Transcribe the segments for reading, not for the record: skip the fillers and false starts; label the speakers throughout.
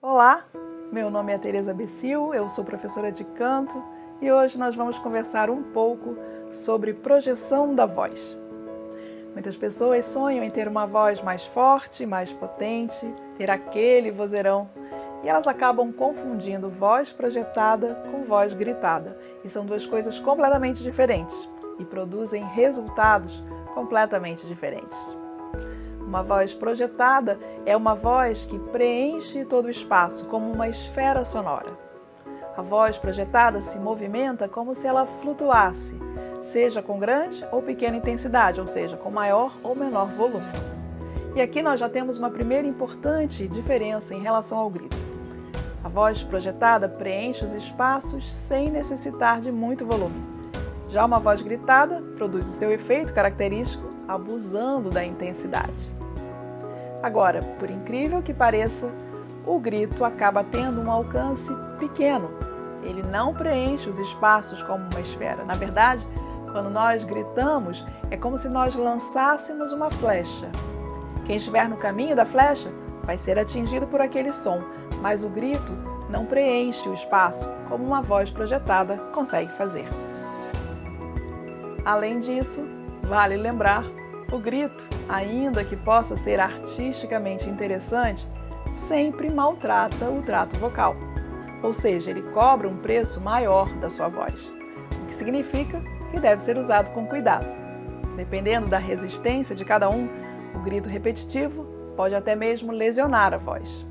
Speaker 1: Olá, meu nome é Tereza Becil, eu sou professora de canto e hoje nós vamos conversar um pouco sobre projeção da voz. Muitas pessoas sonham em ter uma voz mais forte, mais potente, ter aquele vozeirão, e elas acabam confundindo voz projetada com voz gritada. E são duas coisas completamente diferentes e produzem resultados completamente diferentes. Uma voz projetada é uma voz que preenche todo o espaço, como uma esfera sonora. A voz projetada se movimenta como se ela flutuasse, seja com grande ou pequena intensidade, ou seja, com maior ou menor volume. E aqui nós já temos uma primeira importante diferença em relação ao grito. A voz projetada preenche os espaços sem necessitar de muito volume. Já uma voz gritada produz o seu efeito característico abusando da intensidade. Agora, por incrível que pareça, o grito acaba tendo um alcance pequeno. Ele não preenche os espaços como uma esfera. Na verdade, quando nós gritamos, é como se nós lançássemos uma flecha. Quem estiver no caminho da flecha vai ser atingido por aquele som, mas o grito não preenche o espaço como uma voz projetada consegue fazer. Além disso, vale lembrar, o grito, ainda que possa ser artisticamente interessante, sempre maltrata o trato vocal, ou seja, ele cobra um preço maior da sua voz, o que significa que deve ser usado com cuidado. Dependendo da resistência de cada um, o grito repetitivo pode até mesmo lesionar a voz.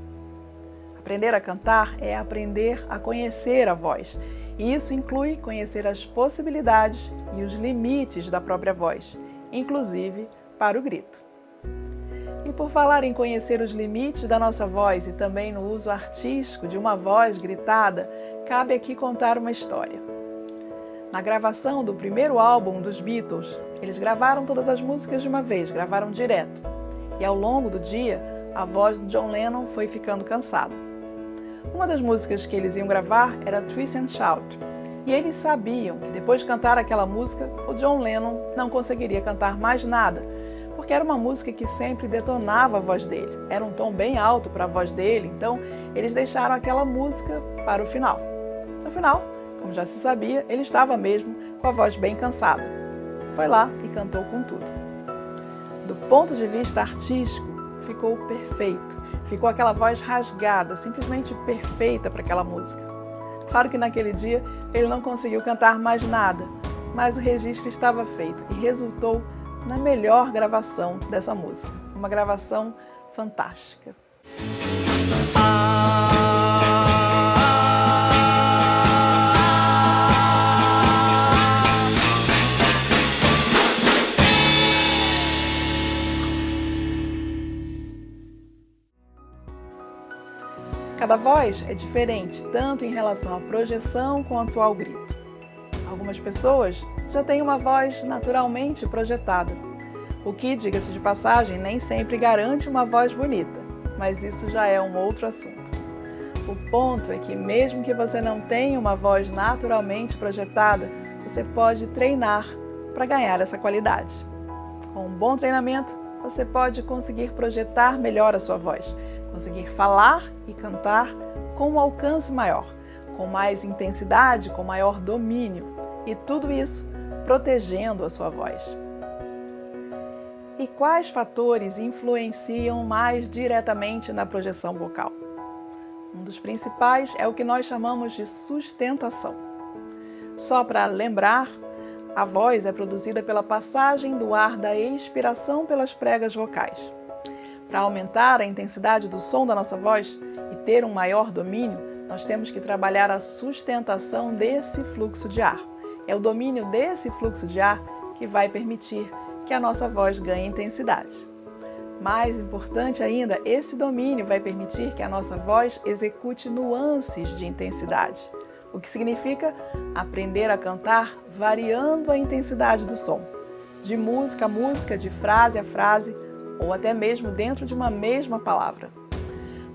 Speaker 1: Aprender a cantar é aprender a conhecer a voz, e isso inclui conhecer as possibilidades e os limites da própria voz, inclusive para o grito. E por falar em conhecer os limites da nossa voz e também no uso artístico de uma voz gritada, cabe aqui contar uma história. Na gravação do primeiro álbum dos Beatles, eles gravaram todas as músicas de uma vez, gravaram direto. E ao longo do dia, a voz do John Lennon foi ficando cansada. Uma das músicas que eles iam gravar era Twist and Shout. E eles sabiam que depois de cantar aquela música, o John Lennon não conseguiria cantar mais nada, porque era uma música que sempre detonava a voz dele. Era um tom bem alto para a voz dele, então eles deixaram aquela música para o final. No final, como já se sabia, ele estava mesmo com a voz bem cansada. Foi lá e cantou com tudo. Do ponto de vista artístico, ficou perfeito. Ficou aquela voz rasgada, simplesmente perfeita para aquela música. Claro que naquele dia ele não conseguiu cantar mais nada, mas o registro estava feito e resultou na melhor gravação dessa música. Uma gravação fantástica. Cada voz é diferente, tanto em relação à projeção quanto ao grito. Algumas pessoas já têm uma voz naturalmente projetada, o que, diga-se de passagem, nem sempre garante uma voz bonita, mas isso já é um outro assunto. O ponto é que, mesmo que você não tenha uma voz naturalmente projetada, você pode treinar para ganhar essa qualidade. Com um bom treinamento, você pode conseguir projetar melhor a sua voz, conseguir falar e cantar com um alcance maior, com mais intensidade, com maior domínio, e tudo isso protegendo a sua voz. E quais fatores influenciam mais diretamente na projeção vocal? Um dos principais é o que nós chamamos de sustentação. Só para lembrar, a voz é produzida pela passagem do ar da expiração pelas pregas vocais. Para aumentar a intensidade do som da nossa voz e ter um maior domínio, nós temos que trabalhar a sustentação desse fluxo de ar. É o domínio desse fluxo de ar que vai permitir que a nossa voz ganhe intensidade. Mais importante ainda, esse domínio vai permitir que a nossa voz execute nuances de intensidade, o que significa aprender a cantar variando a intensidade do som, de música a música, de frase a frase, ou até mesmo dentro de uma mesma palavra.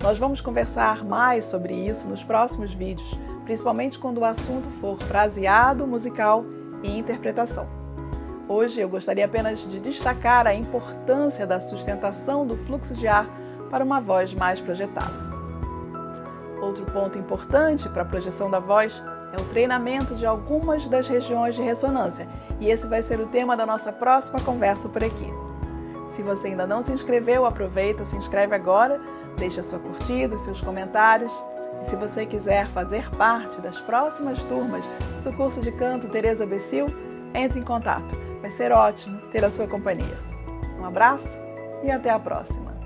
Speaker 1: Nós vamos conversar mais sobre isso nos próximos vídeos, principalmente quando o assunto for fraseado musical e interpretação. Hoje eu gostaria apenas de destacar a importância da sustentação do fluxo de ar para uma voz mais projetada. Outro ponto importante para a projeção da voz é o treinamento de algumas das regiões de ressonância, e esse vai ser o tema da nossa próxima conversa por aqui. Se você ainda não se inscreveu, aproveita, se inscreve agora, deixa sua curtida, os seus comentários. E se você quiser fazer parte das próximas turmas do curso de canto Tereza Becil, entre em contato. Vai ser ótimo ter a sua companhia. Um abraço e até a próxima!